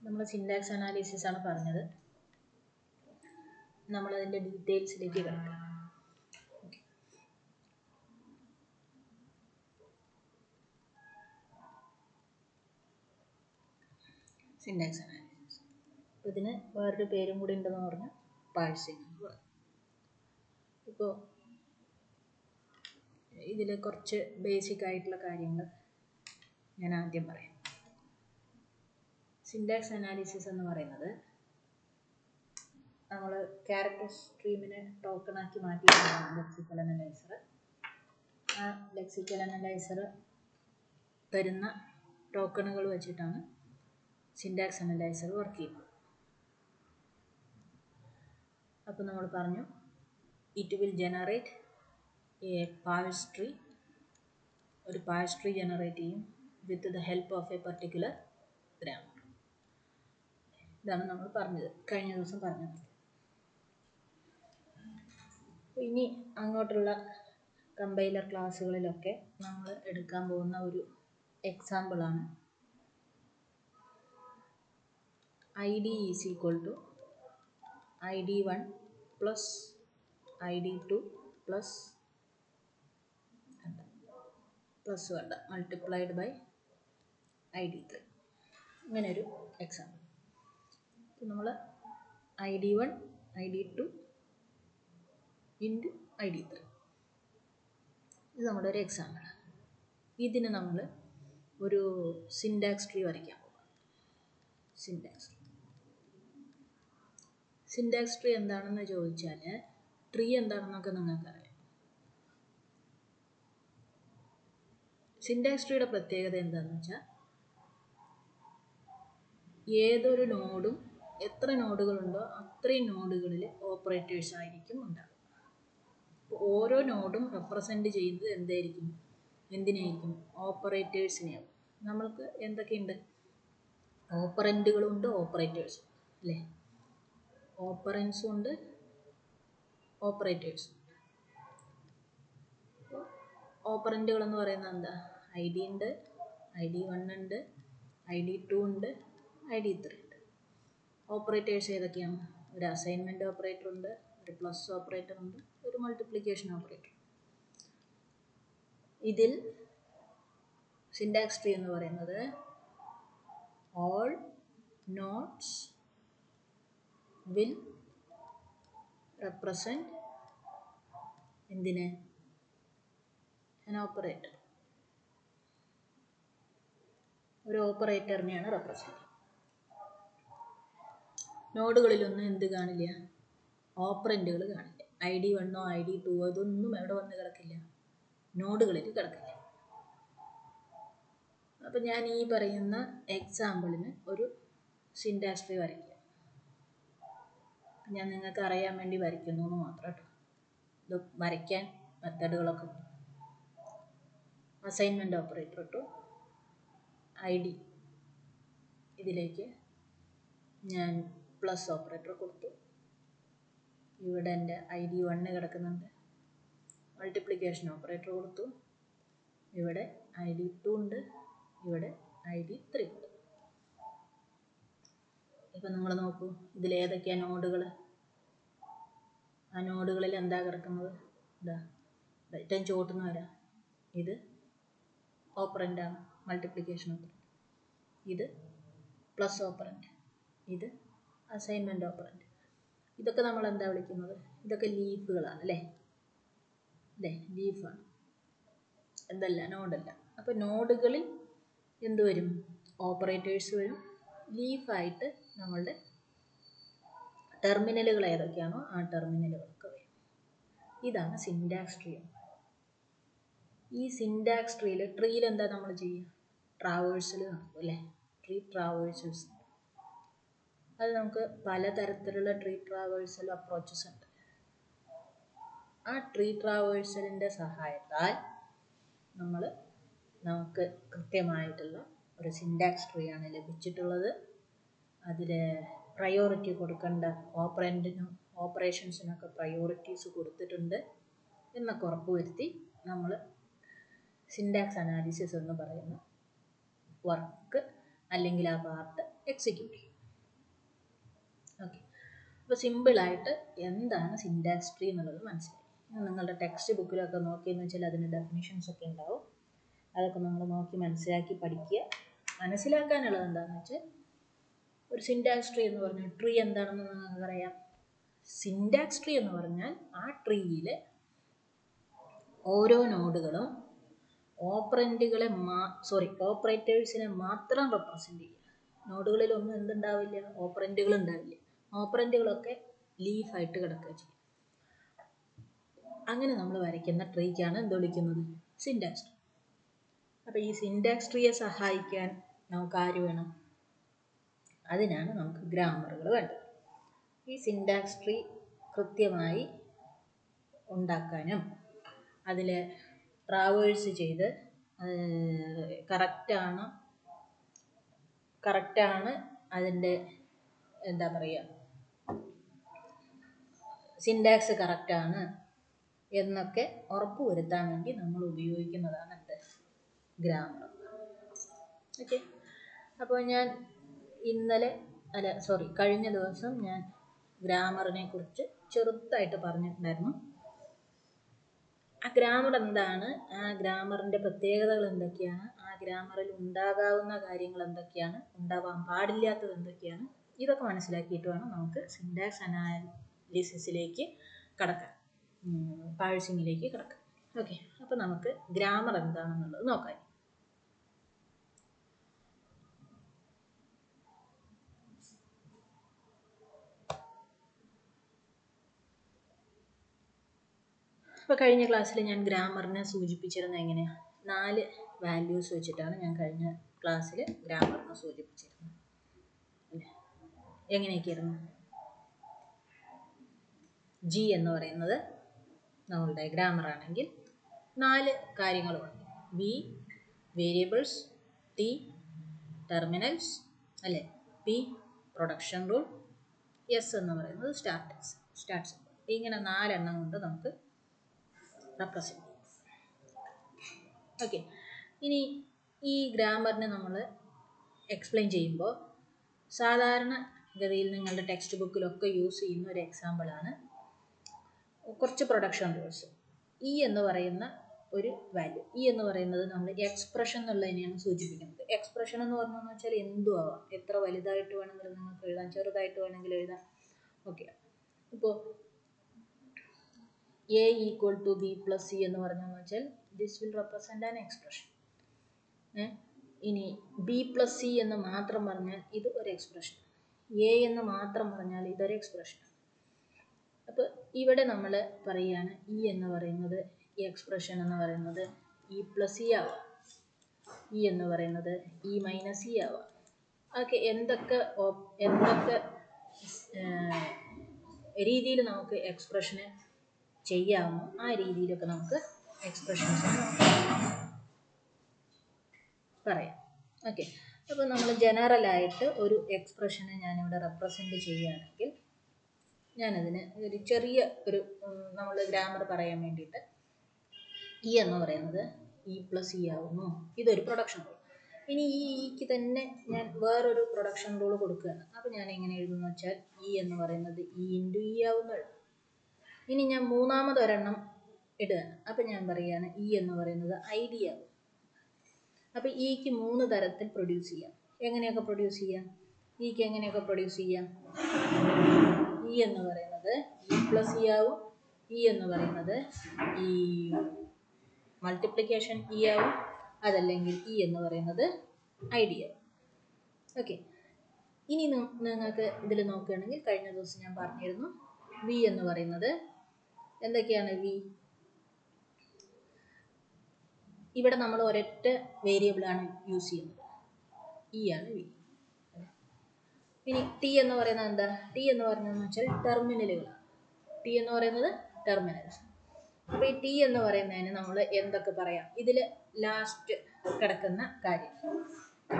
നമ്മൾ syntax analysis ആണ് പറഞ്ഞത്. നമ്മൾ അതിന്റെ ഡീറ്റെയിൽസിലേക്ക് കിടക്കാം. Syntax analysis. ഇതിന് വേറൊരു പേരും കൂടി ഉണ്ടെന്ന് പറഞ്ഞാൽ പാഴ്സിംഗ് എന്ന് പറയും. ഇപ്പോൾ ഇതിൽ കുറച്ച് ബേസിക് ആയിട്ടുള്ള കാര്യങ്ങൾ ഞാൻ ആദ്യം പറയാം. സിൻടാക്സ് അനാലിസിസ് എന്ന് പറയുന്നത് നമ്മൾ ക്യാരക്ടർ സ്ട്രീമിനെ ടോക്കൺ ആക്കി മാറ്റിയിട്ടാണ് ലെക്സിക്കൽ അനലൈസർ. ആ ലെക്സിക്കൽ അനലൈസർ തരുന്ന ടോക്കണുകൾ വെച്ചിട്ടാണ് സിൻടാക്സ് അനലൈസർ വർക്ക് ചെയ്യുന്നത്. അപ്പോൾ നമ്മൾ പറഞ്ഞു it will generate A parse tree. ഒരു പാഴ്സ് ട്രീ ജനറേറ്റ് ചെയ്യും with the help of A particular grammar. ഇതാണ് നമ്മൾ പറഞ്ഞത്, കഴിഞ്ഞ ദിവസം പറഞ്ഞത്. ഇനി അങ്ങോട്ടുള്ള കമ്പൈലർ ക്ലാസ്സുകളിലൊക്കെ നമ്മൾ എടുക്കാൻ പോകുന്ന ഒരു എക്സാമ്പിളാണ് id is equal to id1 plus id2 plus വേണ്ട മൾട്ടിപ്ലൈഡ് ബൈ id3. ഇങ്ങനെയൊരു എക്സാമ്പിൾ. നമ്മൾ id1 id2 ഇൻറ്റു id3. ഇത് നമ്മുടെ ഒരു എക്സാമ്പിളാണ്. ഇതിന് നമ്മൾ ഒരു സിൻടാക്സ് ട്രീ വരയ്ക്കാൻ പോകും. സിൻടാക്സ് ട്രീ എന്താണെന്ന് ചോദിച്ചാൽ ട്രീ എന്താണെന്നൊക്കെ നിങ്ങൾക്കറിയാം. സിൻടാക്സ് ട്രീയുടെ പ്രത്യേകത എന്താണെന്ന് വെച്ചാൽ ഏതൊരു നോഡും എത്ര നോഡുകളുണ്ടോ അത്രയും നോഡുകളിൽ ഓപ്പറേറ്റേഴ്സ് ആയിരിക്കും ഉണ്ടാകും. ഓരോ നോഡും റെപ്രസെൻ്റ് ചെയ്യുന്നത് എന്തിനായിരിക്കും? ഓപ്പറേറ്റേഴ്സിനെയാവും. നമ്മൾക്ക് എന്തൊക്കെയുണ്ട്? ഓപ്പറൻറ്റുകളുണ്ട്, ഓപ്പറേറ്റേഴ്സും അല്ലേ? ഓപ്പറൻസും ഉണ്ട്, ഓപ്പറേറ്റേഴ്സും. ഓപ്പറൻറ്റുകൾ എന്ന് പറയുന്നത് എന്താ? id ഉണ്ട്, id1 ഉണ്ട്, id2 ഉണ്ട്, id3 ഉണ്ട്. ഓപ്പറേറ്റേഴ്സ് ഏതൊക്കെയാണ്? ഒരു അസൈൻമെൻറ്റ് ഓപ്പറേറ്റർ ഉണ്ട്, ഒരു പ്ലസ് ഓപ്പറേറ്റർ ഉണ്ട്, ഒരു മൾട്ടിപ്ലിക്കേഷൻ ഓപ്പറേറ്റർ. ഇതിൽ സിൻടാക്സ് ട്രീ എന്ന് പറയുന്നത് all nodes will represent എന്തിനെ? an operator. ഒരു ഓപ്പറേറ്ററിനെയാണ് റെപ്രസെൻ്റ്. നോഡുകളിലൊന്നും എന്ത് കാണില്ല? ഓപ്പറൻറ്റുകൾ കാണില്ല. id1 id2 അതൊന്നും എവിടെ വന്ന് കിടക്കില്ല? നോഡുകളിൽ കിടക്കില്ല. അപ്പം ഞാൻ ഈ പറയുന്ന എക്സാമ്പിളിന് ഒരു സിൻടാക്സ് ട്രീ വരയ്ക്കുക. ഞാൻ നിങ്ങൾക്ക് അറിയാൻ വേണ്ടി വരയ്ക്കുന്നു എന്ന് മാത്രം കേട്ടോ. ഇത് വരയ്ക്കാൻ മെത്തഡുകളൊക്കെ അസൈൻമെൻറ്റ് ഓപ്പറേറ്റർ ഇട്ടു, id ഇതിലേക്ക് ഞാൻ പ്ലസ് ഓപ്പറേറ്റർ കൊടുത്തു. ഇവിടെ എൻ്റെ id1 കിടക്കുന്നുണ്ട്. മൾട്ടിപ്ലിക്കേഷൻ ഓപ്പറേറ്റർ കൊടുത്തു. ഇവിടെ id2 ഉണ്ട്, ഇവിടെ id3 ഉണ്ട്. ഇപ്പം നിങ്ങൾ നോക്കൂ, ഇതിലേതൊക്കെയാണ് നോഡുകൾ? ആ നോഡുകളിൽ എന്താ കിടക്കുന്നത്? ഇതാ ഏറ്റവും ചോട്ടുന്ന വരാം. ഇത് ഓപ്പറൻ്റാണ്, മൾട്ടിപ്ലിക്കേഷൻ ഓപ്പറൻ്റ്. ഇത് പ്ലസ് ഓപ്പറൻ്റ്, ഇത് അസൈൻമെൻറ്റ് ഓപ്പറൻ്റ്. ഇതൊക്കെ നമ്മൾ എന്താ വിളിക്കുന്നത്? ഇതൊക്കെ ലീഫുകളാണ് അല്ലേ? ലീഫാണ്, എന്തല്ല? നോഡല്ല. അപ്പോൾ നോഡുകളിൽ എന്ത് വരും? ഓപ്പറേറ്റേഴ്സ് വരും. ലീഫായിട്ട് നമ്മളുടെ ടെർമിനലുകൾ ഏതൊക്കെയാണോ ആ ടെർമിനലുകളൊക്കെ വരും. ഇതാണ് സിൻടാക്സ് ട്രീ. ഈ സിൻടാക്സ് ട്രീയിൽ എന്താ നമ്മൾ ചെയ്യുക? ട്രാവേഴ്സൽ നടക്കും അല്ലേ? Tree traversals. അത് നമുക്ക് പലതരത്തിലുള്ള ട്രീ ട്രാവേഴ്സൽ അപ്രോച്ചസ് ഉണ്ട്. ആ ട്രീ ട്രാവേഴ്സലിൻ്റെ സഹായത്താൽ നമുക്ക് കൃത്യമായിട്ടുള്ള ഒരു സിൻടാക്സ് ട്രീ ആണ് ലഭിച്ചിട്ടുള്ളത്. അതിൽ പ്രയോറിറ്റി കൊടുക്കേണ്ട ഓപ്പറേഷൻസിനൊക്കെ പ്രയോറിറ്റീസ് കൊടുത്തിട്ടുണ്ട് എന്നൊക്കെ ഉറപ്പുവരുത്തി നമ്മൾ സിൻടാക്സ് അനാലിസിസ് എന്ന് പറയുന്ന വർക്ക് അല്ലെങ്കിൽ ആ പാർട്ട് എക്സിക്യൂട്ട് ചെയ്യും. ഓക്കെ, അപ്പോൾ സിമ്പിളായിട്ട് എന്താണ് സിൻറ്റാക്സ് ട്രീ എന്നുള്ളത് മനസ്സിലായി. നിങ്ങളുടെ ടെക്സ്റ്റ് ബുക്കിലൊക്കെ നോക്കിയെന്ന് വെച്ചാൽ അതിന് ഡെഫിനിഷൻസ് ഒക്കെ ഉണ്ടാവും. അതൊക്കെ നമ്മൾ നോക്കി മനസ്സിലാക്കി പഠിക്കുക. മനസ്സിലാക്കാനുള്ളത് എന്താണെന്ന് വെച്ചാൽ ഒരു സിൻറ്റാക്സ് ട്രീ എന്ന് പറഞ്ഞാൽ ട്രീ എന്താണെന്ന് നിങ്ങൾക്ക് അറിയാം. സിൻറ്റാക്സ് ട്രീ എന്ന് പറഞ്ഞാൽ ആ ട്രീയിൽ ഓരോ നോഡുകളും ഓപ്പറേറ്റേഴ്സിനെ മാത്രം റെപ്രസെൻ്റ് ചെയ്യുക. നോഡുകളിലൊന്നും എന്തുണ്ടാവില്ല, ഓപ്പറൻറ്റുകൾ ഉണ്ടാവില്ല. ഓപ്പറൻറ്റുകളൊക്കെ ലീഫായിട്ട് കിടക്കുക ചെയ്യും. അങ്ങനെ നമ്മൾ വരയ്ക്കുന്ന ട്രീക്കാണ് എന്ത് വിളിക്കുന്നത്, സിൻറ്റാക്സ് ട്രീ. അപ്പോൾ ഈ സിൻറ്റാക്സ് ട്രീയെ സഹായിക്കാൻ നമുക്ക് ആര് വേണം? അതിനാണ് നമുക്ക് ഗ്രാമറുകൾ വേണ്ടത്. ഈ സിൻറ്റാക്സ് ട്രീ കൃത്യമായി ഉണ്ടാക്കാനും അതിൽ ട്രാവേഴ്സ് ചെയ്ത് കറക്റ്റാണ് അതിൻ്റെ എന്താ പറയുക, സിൻറ്റാക്സ് കറക്റ്റാണ് എന്നൊക്കെ ഉറപ്പ് വരുത്താൻ വേണ്ടി നമ്മൾ ഉപയോഗിക്കുന്നതാണ് ഗ്രാമർ. ഓക്കെ, അപ്പോൾ ഞാൻ കഴിഞ്ഞ ദിവസം ഞാൻ ഗ്രാമറിനെ കുറിച്ച് ചെറുതായിട്ട് പറഞ്ഞിട്ടുണ്ടായിരുന്നു. ആ ഗ്രാമർ എന്താണ്, ആ ഗ്രാമറിൻ്റെ പ്രത്യേകതകൾ എന്തൊക്കെയാണ്, ആ ഗ്രാമറിൽ ഉണ്ടാകാവുന്ന കാര്യങ്ങൾ എന്തൊക്കെയാണ്, ഉണ്ടാവാൻ പാടില്ലാത്തത് എന്തൊക്കെയാണ്, ഇതൊക്കെ മനസ്സിലാക്കിയിട്ട് വേണം നമുക്ക് സിൻറ്റാക്സ് അനാലിസിസിലേക്ക് കടക്കാൻ, പാഴ്സിങ്ങിലേക്ക് കടക്കാം. ഓക്കെ, അപ്പോൾ നമുക്ക് ഗ്രാമർ എന്താണെന്നുള്ളത് നോക്കാം. അപ്പോൾ കഴിഞ്ഞ ക്ലാസ്സിൽ ഞാൻ ഗ്രാമറിനെ സൂചിപ്പിച്ചിരുന്നത് എങ്ങനെയാണ്? 4 വാല്യൂസ് വെച്ചിട്ടാണ് ഞാൻ കഴിഞ്ഞ ക്ലാസ്സിൽ ഗ്രാമറിനെ സൂചിപ്പിച്ചിരുന്നത്. എങ്ങനെയൊക്കെയായിരുന്നു? ജി എന്ന് പറയുന്നത് നമ്മളുടെ ഗ്രാമർ ആണെങ്കിൽ 4 കാര്യങ്ങളുണ്ട്. വി വേരിയബിൾസ്, ടി ടെർമിനൽസ് അല്ലേ, പി പ്രൊഡക്ഷൻ റൂൾ, എസ് എന്ന് പറയുന്നത് സ്റ്റാർട്ട് സിമ്പിൾ. ഇങ്ങനെ 4 എണ്ണം കൊണ്ട് നമുക്ക് റെപ്രസെൻ്റ് ചെയ്യാം. ഓക്കെ, ഇനി ഈ ഗ്രാമറിനെ നമ്മൾ എക്സ്പ്ലെയിൻ ചെയ്യുമ്പോൾ സാധാരണ ഗതിയിൽ നിങ്ങളുടെ ടെക്സ്റ്റ് ബുക്കിലൊക്കെ യൂസ് ചെയ്യുന്ന ഒരു എക്സാമ്പിളാണ് കുറച്ച് പ്രൊഡക്ഷൻ റൂൾസ്. ഇ എന്ന് പറയുന്ന ഒരു വാല്യൂ, ഇ എന്ന് പറയുന്നത് നമ്മൾ എക്സ്പ്രഷൻ എന്നുള്ളതിനെയാണ് സൂചിപ്പിക്കുന്നത്. എക്സ്പ്രഷൻ എന്ന് പറഞ്ഞതെന്ന് വെച്ചാൽ എന്തും ആവാം, എത്ര വലുതായിട്ട് വേണമെങ്കിലും നിങ്ങൾക്ക് എഴുതാം, ചെറുതായിട്ട് വേണമെങ്കിലും എഴുതാം. ഓക്കെ, ഇപ്പോൾ A = B + C എന്ന് പറഞ്ഞതെന്ന് വെച്ചാൽ this will represent an expression. ഇനി B + C എന്ന് മാത്രം പറഞ്ഞാൽ ഇത് ഒരു എക്സ്പ്രഷൻ, A എന്ന് മാത്രം പറഞ്ഞാൽ ഇതൊരു എക്സ്പ്രഷൻ. അപ്പോൾ ഇവിടെ നമ്മൾ പറയുകയാണ് ഇ എന്ന് പറയുന്നത്, ഈ എക്സ്പ്രഷൻ എന്ന് പറയുന്നത് E + E ആവാം, ഇ എന്ന് പറയുന്നത് E - E ആവാം. അതൊക്കെ എന്തൊക്കെ രീതിയിൽ നമുക്ക് എക്സ്പ്രഷന് ചെയ്യാമോ ആ രീതിയിലൊക്കെ നമുക്ക് എക്സ്പ്രഷൻസ് പറയാം. ഓക്കെ, അപ്പോൾ നമ്മൾ ജനറലായിട്ട് ഒരു എക്സ്പ്രഷനെ ഞാനിവിടെ റെപ്രസെൻ്റ് ചെയ്യുകയാണെങ്കിൽ ഞാനതിന് ഒരു ചെറിയ നമ്മൾ ഗ്രാമർ പറയാൻ വേണ്ടിയിട്ട് ഇ എന്ന് പറയുന്നത് E + E ആവുന്നു, ഇതൊരു പ്രൊഡക്ഷൻ റൂൾ. ഇനി ഈ ഇക്ക് തന്നെ ഞാൻ വേറൊരു പ്രൊഡക്ഷൻ റൂൾ കൊടുക്കുകയാണ്. അപ്പോൾ ഞാൻ എങ്ങനെ എഴുതുമെന്ന് വെച്ചാൽ ഇ എന്ന് പറയുന്നത് E × E ആവുന്നു എഴുതും. ഇനി ഞാൻ മൂന്നാമതൊരെണ്ണം ഇടുകയാണ്. അപ്പോൾ ഞാൻ പറയുകയാണ് ഇ എന്ന് പറയുന്നത് ID ആവും. അപ്പോൾ ഇക്ക് 3 തരത്തിൽ പ്രൊഡ്യൂസ് ചെയ്യാം. എങ്ങനെയൊക്കെ പ്രൊഡ്യൂസ് ചെയ്യാം? ഇക്ക് എങ്ങനെയൊക്കെ പ്രൊഡ്യൂസ് ചെയ്യാം? ഇ എന്ന് പറയുന്നത് E + E ആവും, ഇ എന്ന് പറയുന്നത് ഈ മൾട്ടിപ്ലിക്കേഷൻ ഇ ആവും, അതല്ലെങ്കിൽ ഇ എന്ന് പറയുന്നത് ID ആവും. ഓക്കെ, ഇനി നിങ്ങൾക്ക് ഇതിൽ നോക്കുകയാണെങ്കിൽ കഴിഞ്ഞ ദിവസം ഞാൻ പറഞ്ഞിരുന്നു വി എന്ന് പറയുന്നത് എന്തൊക്കെയാണ്? വി ഇവിടെ നമ്മൾ ഒരൊറ്റ വേരിയബിളാണ് യൂസ് ചെയ്യുന്നത്, ഇ ആണ് വി. ഇനി ടി എന്ന് പറയുന്നത് എന്താ? ടി എന്ന് പറയുന്നതെന്ന് വെച്ചാൽ ടെർമിനലുകളാണ്. ടി എന്ന് പറയുന്നത് ടെർമിനൽസ്. അപ്പോൾ ഈ ടി എന്ന് പറയുന്നതിന് നമ്മൾ എന്തൊക്കെ പറയാം? ഇതിൽ ലാസ്റ്റ് കിടക്കുന്ന കാര്യം,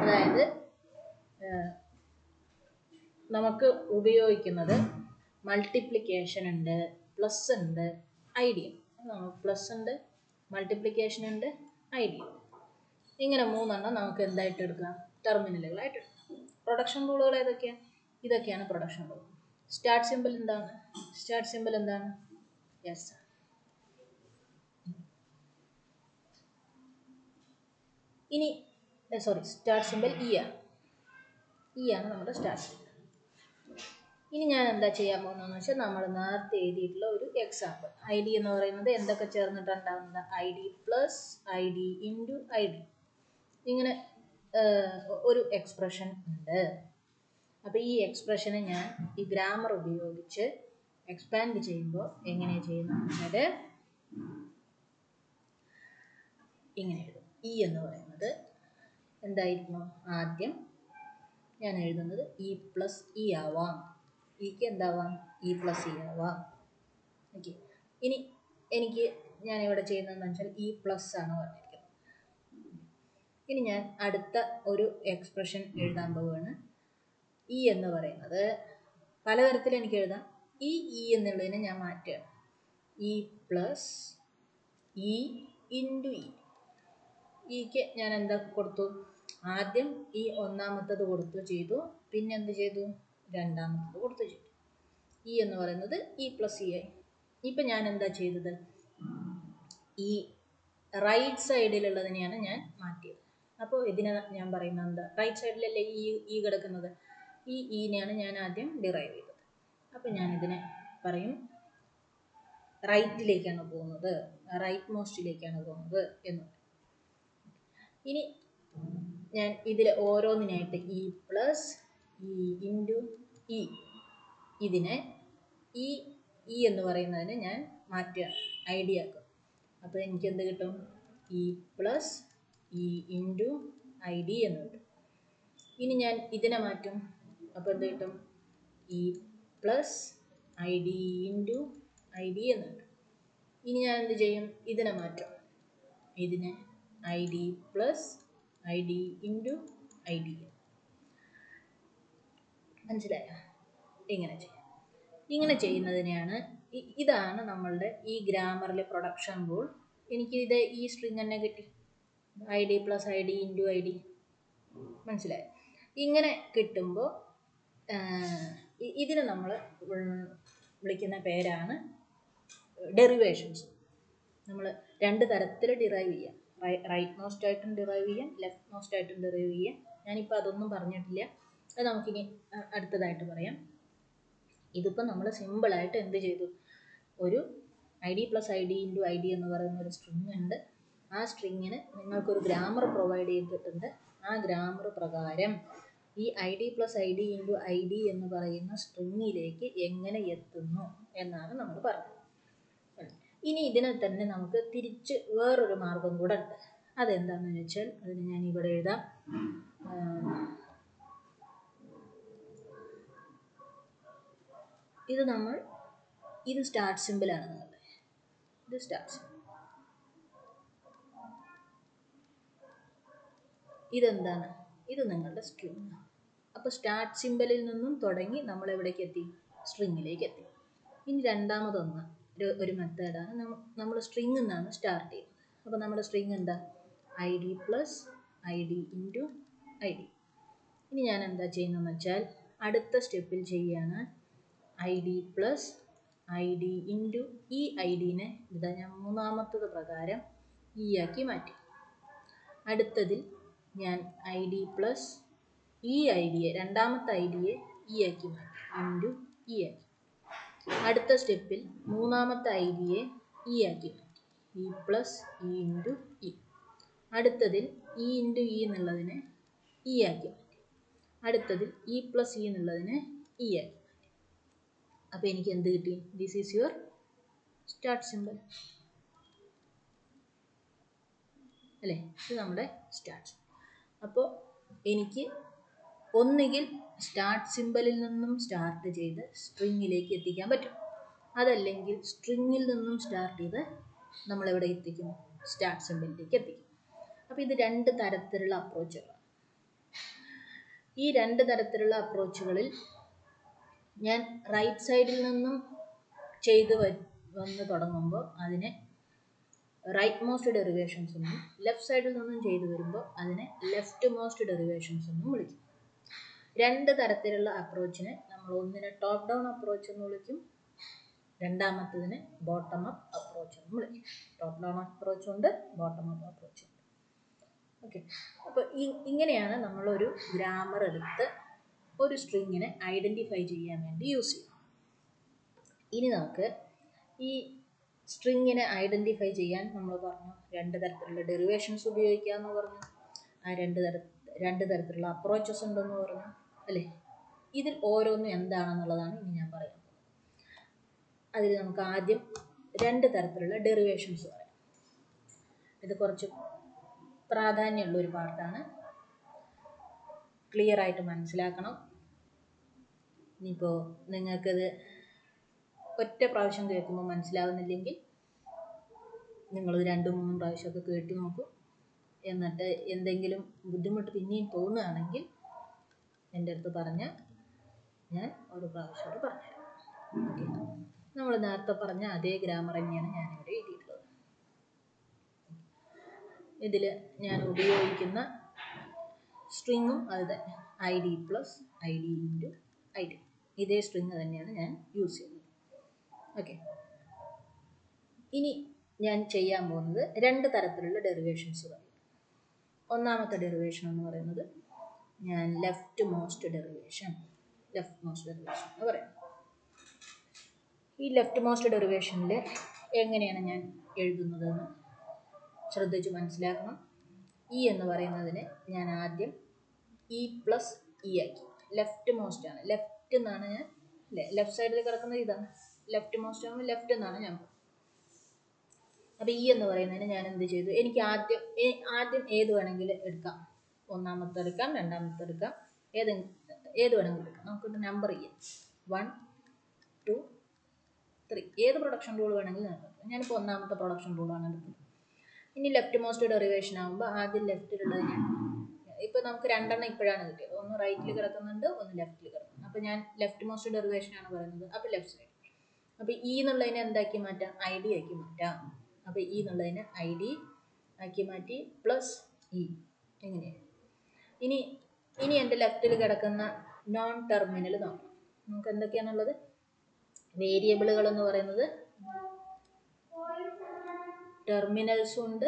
അതായത് നമുക്ക് ഉപയോഗിക്കുന്നത് മൾട്ടിപ്ലിക്കേഷൻ ഉണ്ട്, പ്ലസ് ഉണ്ട്, ID ഉണ്ട്. പ്ലസ് ഉണ്ട്, മൾട്ടിപ്ലിക്കേഷൻ ഉണ്ട്, ID ഉണ്ട്. ഇങ്ങനെ 3 എണ്ണം നമുക്ക് എന്തായിട്ട് എടുക്കാം? ടെർമിനലുകളായിട്ട് എടുക്കാം. പ്രൊഡക്ഷൻ റൂളുകൾ ഏതൊക്കെയാണ്? ഇതൊക്കെയാണ് പ്രൊഡക്ഷൻ റൂൾ. സ്റ്റാർട്ട് സിമ്പിൾ എന്താണ്? സ്റ്റാർട്ട് സിമ്പിൾ എന്താണ്? യെസ്, ഇനി സോറി, സ്റ്റാർട്ട് സിമ്പിൾ ഇ ആണ്. ഇ ആണ് നമ്മുടെ സ്റ്റാർട്ട് സിമ്പിൾ. ഇനി ഞാൻ എന്താ ചെയ്യാൻ പോകുന്നതെന്ന് വെച്ചാൽ നമ്മൾ നേരത്തെ എഴുതിയിട്ടുള്ള ഒരു എക്സാമ്പിൾ. ഐ ഡി എന്ന് പറയുന്നത് എന്തൊക്കെ ചേർന്നിട്ടുണ്ടാകുന്നത്? I D plus I D into I D. ഇങ്ങനെ ഒരു എക്സ്പ്രഷൻ ഉണ്ട്. അപ്പോൾ ഈ എക്സ്പ്രഷനെ ഞാൻ ഈ ഗ്രാമർ ഉപയോഗിച്ച് എക്സ്പാൻഡ് ചെയ്യുമ്പോൾ എങ്ങനെയാണ് ചെയ്യുന്നത് വെച്ചാൽ ഇങ്ങനെ എഴുതും. ഇ എന്ന് പറയുന്നത് എന്തായിരുന്നു? ആദ്യം ഞാൻ എഴുതുന്നത് ഇ പ്ലസ് ഇ ആവാം. ഇക്ക് എന്താവാം? ഇ പ്ലസ് ഇ ആവാം. ഓക്കെ. ഇനി എനിക്ക് ഞാനിവിടെ ചെയ്യുന്നതെന്ന് വെച്ചാൽ ഇ പ്ലസ് ആണ് പറഞ്ഞിരിക്കുന്നത്. ഇനി ഞാൻ അടുത്ത ഒരു എക്സ്പ്രഷൻ എഴുതാൻ പോവുകയാണ്. ഇ എന്ന് പറയുന്നത് പലതരത്തിൽ എനിക്ക് എഴുതാം. ഇ എന്നുള്ളതിനെ ഞാൻ മാറ്റുകയാണ്. E plus E into E. ഇക്ക് ഞാൻ എന്താ കൊടുത്തു? ആദ്യം ഈ ഒന്നാമത്തത് കൊടുത്തു ചെയ്തു, പിന്നെ എന്ത് ചെയ്തു? രണ്ടാമത്തത് കൊടുത്തു ചെയ്തു. ഇ എന്ന് പറയുന്നത് ഇ പ്ലസ് ഇ ആയി. ഇപ്പം ഞാൻ എന്താ ചെയ്തത്? ഈ റൈറ്റ് സൈഡിലുള്ളതിനെയാണ് ഞാൻ മാറ്റിയത്. അപ്പോൾ ഇതിനെ ഞാൻ പറയുന്നത് എന്താ? റൈറ്റ് സൈഡിലല്ലേ ഈ കിടക്കുന്നത്? ഈ ഇനെയാണ് ഞാൻ ആദ്യം ഡിറൈവ് ചെയ്തത്. അപ്പോൾ ഞാനിതിനെ പറയും റൈറ്റിലേക്കാണ് പോകുന്നത്, റൈറ്റ് മോസ്റ്റിലേക്കാണ് പോകുന്നത് എന്ന്. ഇനി ഞാൻ ഇതിൽ ഓരോന്നിനായിട്ട് E plus E into E, ഇതിനെ ഇ എന്ന് പറയുന്നതിന് ഞാൻ മാറ്റുകയാണ്, ഐഡിയ ആക്കും. അപ്പോൾ എനിക്ക് എന്ത് കിട്ടും? E plus E into I D എന്ന് കിട്ടും. ഇനി ഞാൻ ഇതിനെ മാറ്റും. അപ്പോൾ എന്ത് കിട്ടും? E plus I D into I D എന്ന് കിട്ടും. ഇനി ഞാൻ എന്ത് ചെയ്യും? ഇതിനെ മാറ്റും. ഇതിനെ I D plus I D into I D. മനസ്സിലായോ? ഇങ്ങനെ ചെയ്യും. ഇങ്ങനെ ചെയ്യുന്നതിനെയാണ്, ഇതാണ് നമ്മളുടെ ഈ ഗ്രാമറിലെ പ്രൊഡക്ഷൻ റൂൾ. എനിക്ക് ഇത് ഈ സ്ട്രിങ് തന്നെ കിട്ടി, I D plus I D into I D. മനസ്സിലായോ? ഇങ്ങനെ കിട്ടുമ്പോൾ ഇതിന് നമ്മൾ വിളിക്കുന്ന പേരാണ് ഡെറിവേഷൻസ്. നമ്മൾ രണ്ട് തരത്തിൽ ഡിറൈവ് ചെയ്യാം. റൈറ്റ് മോസ്റ്റ് ആയിട്ടും ഡിറൈവ് ചെയ്യാം, ലെഫ്റ്റ് മോസ്റ്റ് ആയിട്ടും ഡിറൈവ് ചെയ്യാം. ഞാനിപ്പോൾ അതൊന്നും പറഞ്ഞിട്ടില്ല, അത് നമുക്കിനി അടുത്തതായിട്ട് പറയാം. ഇതിപ്പോൾ നമ്മൾ സിമ്പിളായിട്ട് എന്ത് ചെയ്തു? ഒരു I D plus I D into I D എന്ന് പറയുന്ന ഒരു സ്ട്രിങ് ഉണ്ട്. ആ സ്ട്രിങ്ങിന് നിങ്ങൾക്കൊരു ഗ്രാമർ പ്രൊവൈഡ് ചെയ്തിട്ടുണ്ട്. ആ ഗ്രാമർ പ്രകാരം ഈ I D plus I D into I D എന്ന് പറയുന്ന സ്ട്രിങ്ങിലേക്ക് എങ്ങനെ എത്തുന്നു എന്നാണ് നമ്മൾ പറഞ്ഞത്. ഇനി ഇതിനെ തന്നെ നമുക്ക് തിരിച്ച് വേറൊരു മാർഗം കൂടെ ഉണ്ട്. അതെന്താണെന്ന് വെച്ചാൽ അതിന് ഞാൻ ഇവിടെ എഴുതാം. ഇത് സ്റ്റാർട്ട് സിമ്പിളാണ് നിങ്ങളുടെ. ഇത് സ്റ്റാർട്ട് സിമ്പിൾ. ഇതെന്താണ്? ഇത് നിങ്ങളുടെ സ്ട്രിങ്. അപ്പോൾ സ്റ്റാർട്ട് സിമ്പിളിൽ നിന്നും തുടങ്ങി നമ്മൾ എവിടേക്ക് എത്തി? സ്ട്രിങ്ങിലേക്ക് എത്തി. ഇനി രണ്ടാമതൊന്ന് ഒരു മെത്തേഡാണ്. നമ്മൾ സ്ട്രിങ് നിന്നാണ് സ്റ്റാർട്ട് ചെയ്യുന്നത്. അപ്പോൾ നമ്മുടെ സ്ട്രിങ് എന്താ? I D plus I D into I D. ഇനി ഞാൻ എന്താ ചെയ്യുന്നതെന്ന് വെച്ചാൽ അടുത്ത സ്റ്റെപ്പിൽ ചെയ്യുകയാണ്. I D plus I D into ഈ ഐ ഡിനെ ഇതാ ഞാൻ മൂന്നാമത്തത് പ്രകാരം ഇ ആക്കി മാറ്റി. അടുത്തതിൽ ഞാൻ ഐ ഡി പ്ലസ് ഈ ഐ ഡിയെ, രണ്ടാമത്തെ ഐ ഡിയെ ഇ ആക്കി മാറ്റി, ഇൻറ്റു ഇ ആക്കി. അടുത്ത സ്റ്റെപ്പിൽ മൂന്നാമത്തെ ഐ ഡിയെ ഇ ആക്കി മാറ്റി, E plus E into E. അടുത്തതിൽ ഇ ഇൻറ്റു ഇ എന്നുള്ളതിനെ ഇ ആക്കി മാറ്റി. അടുത്തതിൽ ഇ പ്ലസ് ഇ എന്നുള്ളതിനെ ഇ ആക്കി മാറ്റി. അപ്പോൾ എനിക്ക് എന്ത് കിട്ടി? This is your start simple അല്ലേ? ഇത് നമ്മുടെ സ്റ്റാർട്ട് സിമ്പിൾ. അപ്പോൾ എനിക്ക് ഒന്നുകിൽ സ്റ്റാർട്ട് സിമ്പിളിൽ നിന്നും സ്റ്റാർട്ട് ചെയ്ത് സ്ട്രിങ്ങിലേക്ക് എത്തിക്കാൻ പറ്റും. അതല്ലെങ്കിൽ സ്ട്രിങ്ങിൽ നിന്നും സ്റ്റാർട്ട് ചെയ്ത് നമ്മളെവിടെ എത്തിക്കും? സ്റ്റാർട്ട് സിമ്പിളിലേക്ക് എത്തിക്കും. അപ്പോൾ ഇത് രണ്ട് തരത്തിലുള്ള അപ്രോച്ചുകളാണ്. ഈ രണ്ട് തരത്തിലുള്ള അപ്രോച്ചുകളിൽ ഞാൻ റൈറ്റ് സൈഡിൽ നിന്നും ചെയ്ത് വന്ന് തുടങ്ങുമ്പോൾ അതിനെ റൈറ്റ് മോസ്റ്റ് ഡെറിവേഷൻസ് എന്നും, ലെഫ്റ്റ് സൈഡിൽ നിന്നും ചെയ്തു വരുമ്പോൾ അതിനെ ലെഫ്റ്റ് മോസ്റ്റ് ഡെറിവേഷൻസ് എന്നും വിളിക്കും. രണ്ട് തരത്തിലുള്ള അപ്രോച്ചിനെ നമ്മൾ ഒന്നിനെ ടോപ്പ് ഡൗൺ അപ്രോച്ച് എന്ന് വിളിക്കും, രണ്ടാമത്തതിന് ബോട്ടം അപ്പ് അപ്രോച്ച് എന്ന് വിളിക്കും. ടോപ്പ് ഡൗൺ അപ്രോച്ച് ഉണ്ട്, ബോട്ടം അപ്പ് അപ്രോച്ച് ഉണ്ട്. ഓക്കെ, അപ്പോൾ ഇങ്ങനെയാണ് നമ്മളൊരു ഗ്രാമർ എടുത്ത് ഒരു സ്ട്രിങ്ങിനെ ഐഡൻറ്റിഫൈ ചെയ്യാൻ വേണ്ടി യൂസ് ചെയ്യും. ഇനി നമുക്ക് ഈ സ്ട്രിങ്ങിനെ ഐഡൻറ്റിഫൈ ചെയ്യാൻ നമ്മൾ പറഞ്ഞു രണ്ട് തരത്തിലുള്ള ഡെറിവേഷൻസ് ഉപയോഗിക്കാമെന്ന് പറഞ്ഞു, ആ രണ്ട് തരത്തിലുള്ള അപ്രോച്ചസ് ഉണ്ടെന്ന് പറഞ്ഞു അല്ലേ. ഇതിൽ ഓരോന്നും എന്താണെന്നുള്ളതാണ് ഇനി ഞാൻ പറയാൻ പോകുന്നത്. അതിൽ നമുക്ക് ആദ്യം രണ്ട് തരത്തിലുള്ള ഡെറിവേഷൻസ് പറയാം. ഇത് കുറച്ച് പ്രാധാന്യമുള്ള ഒരു പാർട്ടാണ്, ക്ലിയർ ആയിട്ട് മനസ്സിലാക്കണം. ഇനിയിപ്പോൾ നിങ്ങൾക്കത് ഒറ്റ പ്രാവശ്യം കേൾക്കുമ്പോൾ മനസ്സിലാവുന്നില്ലെങ്കിൽ നിങ്ങളത് 2-3 പ്രാവശ്യമൊക്കെ കേട്ട് നോക്കൂ. എന്നിട്ട് എന്തെങ്കിലും ബുദ്ധിമുട്ട് പിന്നെയും തോന്നുകയാണെങ്കിൽ എൻ്റെ അടുത്ത് പറഞ്ഞാൽ ഞാൻ ഒരു പ്രാവശ്യം പറഞ്ഞുതരാം. ഓക്കെ, നമ്മൾ നേരത്തെ പറഞ്ഞ അതേ ഗ്രാമർ തന്നെയാണ് ഞാനിവിടെ എഴുതിയിട്ടുള്ളത്. ഇതിൽ ഞാൻ ഉപയോഗിക്കുന്ന സ്ട്രിങ്ങും അത് തന്നെ, ID plus ID into ID. ഇതേ സ്ട്രിങ് തന്നെയാണ് ഞാൻ യൂസ് ചെയ്യുന്നത്. ഓക്കെ, ഇനി ഞാൻ ചെയ്യാൻ പോകുന്നത് രണ്ട് തരത്തിലുള്ള ഡെറിവേഷൻസ് പറയും. ഒന്നാമത്തെ ഡെറിവേഷൻ എന്ന് പറയുന്നത് ഞാൻ ലെഫ്റ്റ് മോസ്റ്റ് ഡെറിവേഷൻ എന്ന് പറയാം. ഈ ലെഫ്റ്റ് മോസ്റ്റ് ഡെറിവേഷനിൽ എങ്ങനെയാണ് ഞാൻ എഴുതുന്നതെന്ന് ശ്രദ്ധിച്ച് മനസ്സിലാക്കണം. ഇ എന്ന് പറയുന്നതിന് ഞാൻ ആദ്യം ഇ പ്ലസ് ഇ ആക്കി. ലെഫ്റ്റ് മോസ്റ്റ് ആണ്, ലെഫ്റ്റ് എന്നാണ് ഞാൻ അല്ലേ, ലെഫ്റ്റ് സൈഡിൽ കിടക്കുന്നത് ഇതാണ്, ലെഫ്റ്റ് മോസ്റ്റ് ആകുമ്പോൾ ലെഫ്റ്റ് എന്നാണ് ഞാൻ. അപ്പോൾ ഇ എന്ന് പറയുന്നതിന് ഞാൻ എന്ത് ചെയ്തു, എനിക്ക് ആദ്യം ഏത് വേണമെങ്കിലും എടുക്കാം. ഒന്നാമത്തെ എടുക്കാം, രണ്ടാമത്തെ എടുക്കാം, ഏത് വേണമെങ്കിലും എടുക്കാം. നമുക്കൊരു നമ്പർ ചെയ്യാം, 1, 2, 3, ഏത് പ്രൊഡക്ഷൻ റൂൾ വേണമെങ്കിലും എടുക്കാം. ഞാനിപ്പോൾ ഒന്നാമത്തെ പ്രൊഡക്ഷൻ റൂളാണ് എടുക്കുന്നത്. ഇനി ലെഫ്റ്റ് മോസ്റ്റ് ഡെറിവേഷൻ ആകുമ്പോൾ ആദ്യം ലെഫ്റ്റിലുള്ളത് ഞാൻ, ഇപ്പോൾ നമുക്ക് രണ്ടെണ്ണം ഇപ്പോഴാണ് കിട്ടിയത്, ഒന്ന് റൈറ്റിൽ കിടക്കുന്നുണ്ട്, ഒന്ന് ലെഫ്റ്റിൽ കിടക്കുന്നുണ്ട്. അപ്പോൾ ഞാൻ ലെഫ്റ്റ് മോസ്റ്റ് ഡെറിവേഷൻ ആണ് പറയുന്നത്, അപ്പോൾ ലെഫ്റ്റ് സൈഡ്. അപ്പോൾ ഇ എന്നുള്ളതിനെ എന്താക്കി മാറ്റാം, ID ആക്കി മാറ്റാം. അപ്പോൾ ഇ എന്നുള്ളതിനെ ID ആക്കി മാറ്റി പ്ലസ് ഇ. എങ്ങനെയാണ് ഇനി എൻ്റെ ലെഫ്റ്റിൽ കിടക്കുന്ന നോൺ ടെർമിനൽ നോക്കാം. നമുക്ക് എന്തൊക്കെയാണുള്ളത്, വേരിയബിളുകൾ എന്ന് പറയുന്നത് ടെർമിനൽസും ഉണ്ട്,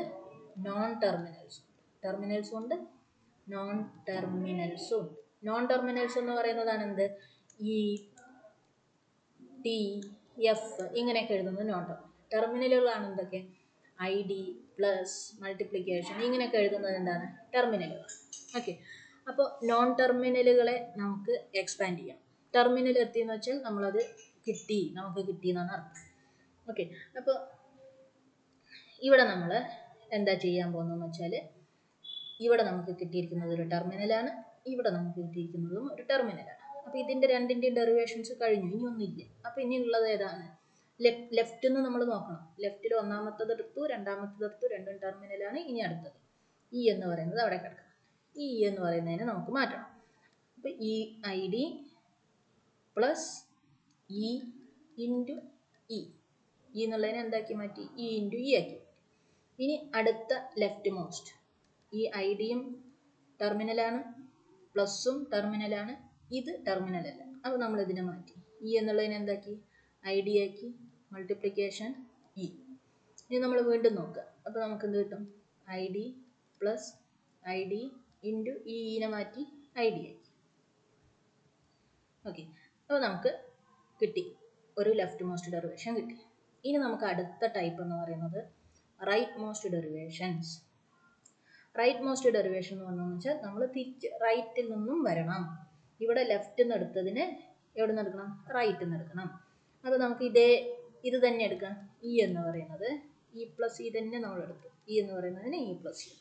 നോൺ ടെർമിനൽസും ഉണ്ട്. ടെർമിനൽസും ഉണ്ട്, നോൺ ടെർമിനൽസും ഉണ്ട്. നോൺ ടെർമിനൽസ് എന്ന് പറയുന്നതാണ് എന്ത്, ഈ ടി, എഫ് ഇങ്ങനെയൊക്കെ എഴുതുന്നത് നോൺ ടെർമിനലുകളാണ്. എന്തൊക്കെ, ID പ്ലസ് മൾട്ടിപ്ലിക്കേഷൻ ഇങ്ങനെയൊക്കെ എഴുതുന്നത് എന്താണ്, ടെർമിനലുകൾ. ഓക്കെ, അപ്പോൾ നോൺ ടെർമിനലുകളെ നമുക്ക് എക്സ്പാൻഡ് ചെയ്യാം. ടെർമിനൽ എത്തിയെന്ന് വെച്ചാൽ നമ്മളത് നമുക്ക് കിട്ടി എന്നാണ് അർത്ഥം. ഓക്കെ, അപ്പോൾ ഇവിടെ നമ്മൾ എന്താ ചെയ്യാൻ പോകുന്നതെന്ന് വെച്ചാൽ, ഇവിടെ നമുക്ക് കിട്ടിയിരിക്കുന്നത് ഒരു ടെർമിനലാണ്, ഇവിടെ നമുക്ക് കിട്ടിയിരിക്കുന്നതും ഒരു ടെർമിനലാണ്. അപ്പോൾ ഇതിൻ്റെ രണ്ടിൻ്റെയും ഡെറിവേഷൻസ് കഴിഞ്ഞു, ഇനി ഒന്നുമില്ല. അപ്പോൾ ഇനി ഉള്ളത് ഏതാണ്, ലെഫ്റ്റ് നിന്ന് നമ്മൾ നോക്കണം. ലെഫ്റ്റിൽ ഒന്നാമത്തത് എടുത്തു, രണ്ടാമത്തത് എടുത്തു, രണ്ടും ടെർമിനലാണ്. ഇനി അടുത്തത് ഇ എന്ന് പറയുന്നത് അവിടെ കിടക്കണം. ഈ എന്ന് പറയുന്നതിനെ നമുക്ക് മാറ്റണം. അപ്പോൾ ഈ ID plus E into E എന്നുള്ളതിനെ എന്താക്കി മാറ്റി, ഇ ഇൻറ്റു ഇ ആക്കി. ഇനി അടുത്ത ലെഫ്റ്റ് മോസ്റ്റ്, ഈ IDയും ടെർമിനലാണ്, പ്ലസും ടെർമിനലാണ്, ഇത് ടെർമിനലല്ല. അപ്പോൾ നമ്മൾ ഇതിനെ മാറ്റി, ഇ എന്നുള്ളതിനെ എന്താക്കി, ID ആക്കി, മൾട്ടിപ്ലിക്കേഷൻ ഇ. ഇനി നമ്മൾ വീണ്ടും നോക്കുക. അപ്പോൾ നമുക്ക് എന്ത് കിട്ടും, ID പ്ലസ് ID ഇൻറ്റു ഇനെ മാറ്റി ID ആക്കി. ഓക്കെ, അപ്പോൾ നമുക്ക് കിട്ടി, ഒരു ലെഫ്റ്റ് മോസ്റ്റ് ഡെറിവേഷൻ കിട്ടി. ഇനി നമുക്ക് അടുത്ത ടൈപ്പ് എന്ന് പറയുന്നത് right most derivations. Right most derivation എന്ന് പറഞ്ഞതെന്ന് വെച്ചാൽ നമ്മൾ തിരിച്ച് റൈറ്റിൽ നിന്നും വരണം. ഇവിടെ ലെഫ്റ്റിൽ നിന്ന് എടുത്തതിന് എവിടെ നിന്ന് എടുക്കണം, റൈറ്റിൽ നിന്ന് എടുക്കണം. അപ്പോൾ നമുക്ക് ഇത് തന്നെ എടുക്കാം. ഇ എന്ന് പറയുന്നത് ഇ പ്ലസ് ഇ തന്നെ നമ്മൾ എടുത്തു. ഇ എന്ന് പറയുന്നതിന് ഇ പ്ലസ് ഇ.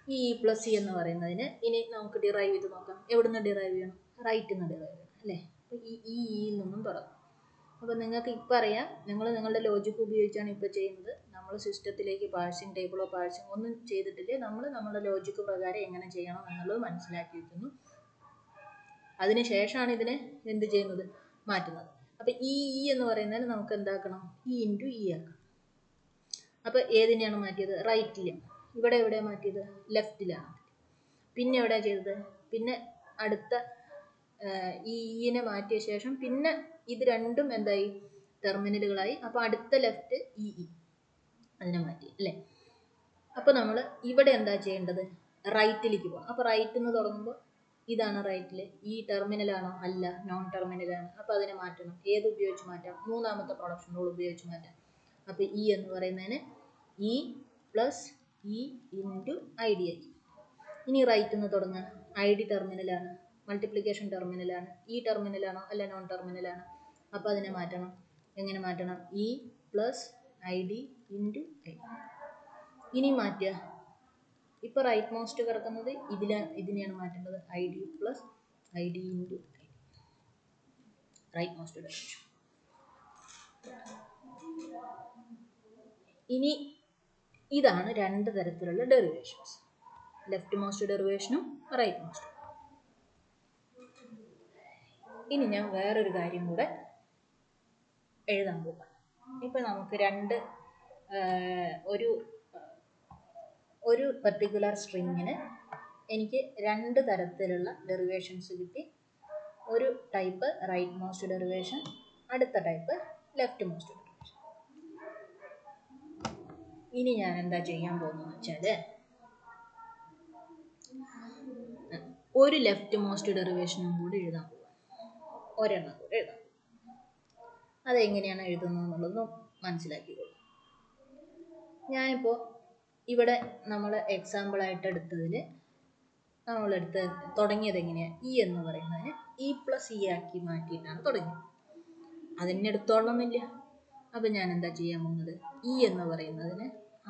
ഈ ഇ പ്ലസ് ഇ എന്ന് പറയുന്നതിന് ഇനി നമുക്ക് ഡിറൈവ് ചെയ്ത് നോക്കാം. എവിടെ നിന്ന് ഡിറൈവ് ചെയ്യണം, റൈറ്റിൽ നിന്ന് ഡിറൈവ് ചെയ്യണം അല്ലേ. അപ്പോൾ ഇയിൽ നിന്നും തുടങ്ങും. അപ്പോൾ നിങ്ങൾക്ക് ഇപ്പോൾ അറിയാം, നിങ്ങളുടെ ലോജിക്ക് ഉപയോഗിച്ചാണ് ഇപ്പോൾ ചെയ്യുന്നത്. നമ്മൾ സിസ്റ്റത്തിലേക്ക് പാഴ്സിങ് ടേബിളോ പാഴ്സിങ് ഒന്നും ചെയ്തിട്ടില്ല. നമ്മുടെ ലോജിക്ക് പ്രകാരം എങ്ങനെ ചെയ്യണം എന്നുള്ളത് മനസ്സിലാക്കി വയ്ക്കുന്നു. അതിനുശേഷമാണ് ഇതിനെ എന്ത് ചെയ്യുന്നത്, മാറ്റുന്നത്. അപ്പോൾ ഈ എന്ന് പറയുന്നതിന് നമുക്ക് എന്താക്കണം, ഇ ഇൻറ്റു ഇ ആക്കണം. അപ്പോൾ ഏതിനെയാണ് മാറ്റിയത്, റൈറ്റിലാണ്. ഇവിടെ എവിടെയാണ് മാറ്റിയത്, ലെഫ്റ്റിലാണ്. പിന്നെ എവിടെയാണ് ചെയ്തത്, പിന്നെ അടുത്ത ഈ ഇനെ മാറ്റിയ ശേഷം പിന്നെ ഇത് രണ്ടും എന്തായി ടെർമിനലുകളായി. അപ്പോൾ അടുത്ത ലെഫ്റ്റ് ഇ അതിനെ മാറ്റി അല്ലേ. അപ്പോൾ നമ്മൾ ഇവിടെ എന്താ ചെയ്യേണ്ടത്, റൈറ്റിലേക്ക് പോകണം. അപ്പോൾ റൈറ്റിൽ നിന്ന് തുടങ്ങുമ്പോൾ ഇതാണ് റൈറ്റിൽ. ഈ ടെർമിനലാണോ? അല്ല, നോൺ ടെർമിനലാണ്. അപ്പോൾ അതിനെ മാറ്റണം. ഏത് ഉപയോഗിച്ച് മാറ്റാം? മൂന്നാമത്തെ പ്രൊഡക്ഷൻ റൂൾ ഉപയോഗിച്ച് മാറ്റാം. അപ്പോൾ ഇ എന്ന് പറയുന്നതിന് E plus E into I D ആയി. ഇനി റൈറ്റിൽ നിന്ന് തുടങ്ങുക. ഐ ഡി ടെർമിനലാണ്, മൾട്ടിപ്ലിക്കേഷൻ ടെർമിനലാണ്. ഈ ടെർമിനലാണോ? അല്ല, നോൺ ടെർമിനലാണ്. അപ്പോൾ അതിനെ മാറ്റണം. എങ്ങനെ മാറ്റണം? E plus I D into I D. ഇനി മാറ്റുക. ഇപ്പോൾ റൈറ്റ് മോസ്റ്റ് കിടക്കുന്നത് ഇതിനെയാണ് മാറ്റേണ്ടത്. I D plus I D into I D, right most derivation. ഇനി ഇതാണ് രണ്ട് തരത്തിലുള്ള ഡെറിവേഷൻസ്, ലെഫ്റ്റ് മോസ്റ്റ് ഡെറിവേഷനും റൈറ്റ് മോസ്റ്റ്. ഇനി ഞാൻ വേറൊരു കാര്യം കൂടെ എഴുതാൻ പോകാം. ഇപ്പം നമുക്ക് ഒരു പർട്ടിക്കുലർ സ്ട്രിങ്ങിന് എനിക്ക് രണ്ട് തരത്തിലുള്ള ഡെറിവേഷൻസ് കിട്ടി. ഒരു ടൈപ്പ് റൈറ്റ് മോസ്റ്റ് ഡെറിവേഷൻ, അടുത്ത ടൈപ്പ് ലെഫ്റ്റ് മോസ്റ്റ് ഡെറിവേഷൻ. ഇനി ഞാൻ എന്താ ചെയ്യാൻ പോകുന്നതെന്ന് വെച്ചാൽ ഒരു ലെഫ്റ്റ് മോസ്റ്റ് ഡെറിവേഷനും കൂടി എഴുതാൻ പോകാം. ഒരെണ്ണം കൂടി എഴുതാം. അതെങ്ങനെയാണ് എഴുതുന്നത് എന്നുള്ളത് മനസ്സിലാക്കിക്കോളൂ. ഞാനിപ്പോൾ ഇവിടെ നമ്മൾ എക്സാമ്പിളായിട്ട് എടുത്തതിൽ തുടങ്ങിയത് എങ്ങനെയാണ്? ഇ എന്ന് പറയുന്നതിന് ഇ പ്ലസ് ഇ ആക്കി മാറ്റിയിട്ടാണ് തുടങ്ങിയത്. അതിനെ എടുത്തോളണമെന്നില്ല. അപ്പം ഞാൻ എന്താ ചെയ്യാൻ പോകുന്നത്, ഇ എന്ന് പറയുന്നതിന്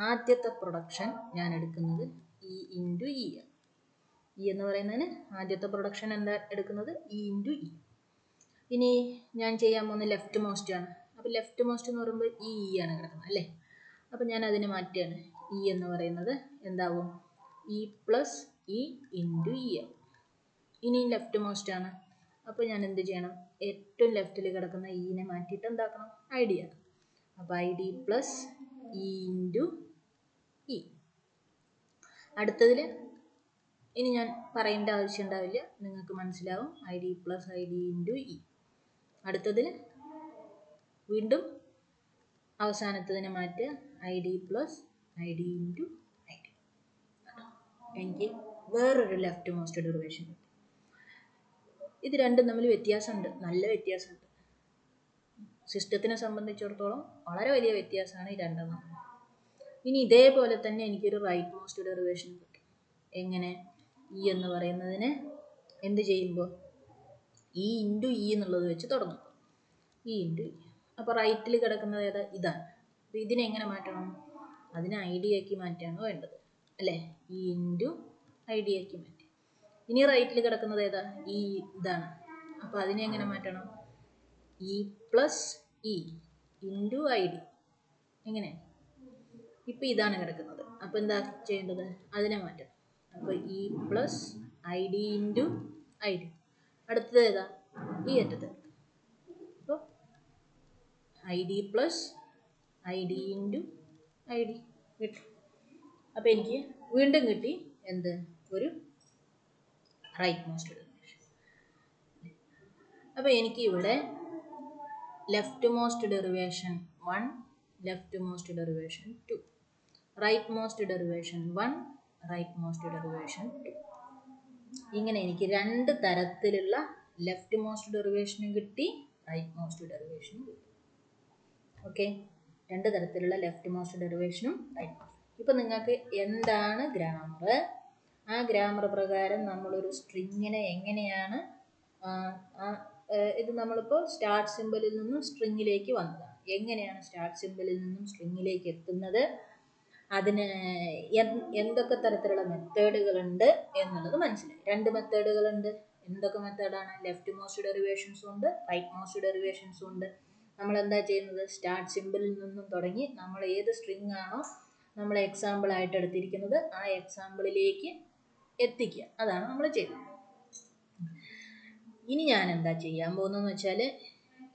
ആദ്യത്തെ പ്രൊഡക്ഷൻ ഞാൻ എടുക്കുന്നത് ഇ ഇൻറ്റു ഇ ആണ്. ഇ എന്ന് പറയുന്നതിന് ആദ്യത്തെ പ്രൊഡക്ഷൻ എന്താ എടുക്കുന്നത്? E into E. ഇനി ഞാൻ ചെയ്യാൻ പോകുന്നത് ലെഫ്റ്റ് മോസ്റ്റ് ആണ്. അപ്പോൾ ലെഫ്റ്റ് മോസ്റ്റ് എന്ന് പറയുമ്പോൾ ഇ ആണ് കിടക്കുന്നത് അല്ലേ. അപ്പോൾ ഞാൻ അതിനെ മാറ്റുകയാണ്. ഇ എന്ന് പറയുന്നത് എന്താവും? E plus E into E ആവും. ഇനി ലെഫ്റ്റ് മോസ്റ്റ് ആണ്. അപ്പോൾ ഞാൻ എന്ത് ചെയ്യണം? ഏറ്റവും ലെഫ്റ്റിൽ കിടക്കുന്ന ഇനെ മാറ്റിയിട്ട് എന്താക്കണം? ഐ ഡി ആണ്. അപ്പോൾ I D plus E into E. അടുത്തതിൽ ഇനി ഞാൻ പറയേണ്ട ആവശ്യം ഉണ്ടാവില്ല, നിങ്ങൾക്ക് മനസ്സിലാവും. I D plus I D into E. അടുത്തതിൽ വീണ്ടും അവസാനത്തതിനെ മാറ്റുക. I D plus I D into I D. എനിക്ക് വേറൊരു ലെഫ്റ്റ് മോസ്റ്റ് ഡെറിവേഷൻ കിട്ടും. ഇത് രണ്ടും തമ്മിൽ വ്യത്യാസമുണ്ട്, നല്ല വ്യത്യാസമുണ്ട്. സിസ്റ്റത്തിനെ സംബന്ധിച്ചിടത്തോളം വളരെ വലിയ വ്യത്യാസമാണ് ഈ രണ്ടെണ്ണം. ഇനി ഇതേപോലെ തന്നെ എനിക്കൊരു റൈറ്റ് മോസ്റ്റ് ഡെറിവേഷൻ കിട്ടും. എങ്ങനെ? ഇ എന്ന് പറയുന്നതിന് എന്ത് ചെയ്യുമ്പോൾ ഇ ഇൻറ്റു ഇ എന്നുള്ളത് വെച്ച് തുടങ്ങും. E into E. അപ്പോൾ റൈറ്റിൽ കിടക്കുന്നത് ഏതാ? ഇതാണ്. അപ്പോൾ ഇതിനെങ്ങനെ മാറ്റണം? അതിനെ ഐ ഡി ആക്കി മാറ്റാണ് വേണ്ടത് അല്ലേ. ഇ ഇൻറ്റു ഐ ഡി ആക്കി മാറ്റി. ഇനി റൈറ്റിൽ കിടക്കുന്നത് ഏതാ? ഈ ഇതാണ്. അപ്പോൾ അതിനെ എങ്ങനെ മാറ്റണം? E plus E into I D. എങ്ങനെ? ഇപ്പം ഇതാണ് കിടക്കുന്നത്. അപ്പോൾ എന്താ ചെയ്യേണ്ടത്? അതിനെ മാറ്റണം. അപ്പോൾ E plus I D into I D. അടുത്തത് ഏതാ? ഈ അറ്റത്ത്. അപ്പോൾ I D plus I D into I D കിട്ടി. അപ്പോൾ എനിക്ക് വീണ്ടും കിട്ടി എന്ത്? ഒരു റൈറ്റ് മോസ്റ്റ് ഡെറിവേഷൻ. അപ്പോൾ എനിക്ക് ഇവിടെ left most derivation 1, left most derivation 2, right most derivation 1, right most derivation 2. ഇങ്ങനെ എനിക്ക് രണ്ട് തരത്തിലുള്ള ലെഫ്റ്റ് മോസ്റ്റ് ഡെറിവേഷനും കിട്ടി, റൈറ്റ് മോസ്റ്റ് ഡെറിവേഷനും കിട്ടി. ഓക്കെ, രണ്ട് തരത്തിലുള്ള ലെഫ്റ്റ് മോസ്റ്റ് ഡെറിവേഷനും റൈറ്റ് മോസ്റ്റ്. ഇപ്പം നിങ്ങൾക്ക് എന്താണ് ഗ്രാമർ, ആ ഗ്രാമർ പ്രകാരം നമ്മളൊരു സ്ട്രിങ്ങിനെ എങ്ങനെയാണ് ഇത് നമ്മളിപ്പോൾ സ്റ്റാർട്ട് സിമ്പലിൽ നിന്നും സ്ട്രിങ്ങിലേക്ക് വന്നതാണ്. എങ്ങനെയാണ് സ്റ്റാർട്ട് സിമ്പലിൽ നിന്നും സ്ട്രിങ്ങിലേക്ക് എത്തുന്നത്, അതിന് എന്തൊക്കെ തരത്തിലുള്ള മെത്തേഡുകളുണ്ട് എന്നുള്ളത് മനസ്സിലായി. രണ്ട് മെത്തേഡുകളുണ്ട്. എന്തൊക്കെ മെത്തേഡാണ്? ലെഫ്റ്റ് മോസ്റ്റ് ഡെറിവേഷൻസും ഉണ്ട്, റൈറ്റ് മോസ്റ്റ് ഡെറിവേഷൻസും ഉണ്ട്. നമ്മൾ എന്താ ചെയ്യുന്നത്? സ്റ്റാർട്ട് സിമ്പലിൽ നിന്നും തുടങ്ങി നമ്മൾ ഏത് സ്ട്രിങ് ആണോ നമ്മൾ എക്സാമ്പിൾ ആയിട്ട് എടുത്തിരിക്കുന്നത് ആ എക്സാമ്പിളിലേക്ക് എത്തിക്കുക. അതാണ് നമ്മൾ ചെയ്യുന്നത്. ഇനി ഞാൻ എന്താ ചെയ്യാൻ പോകുന്നതെന്ന് വെച്ചാൽ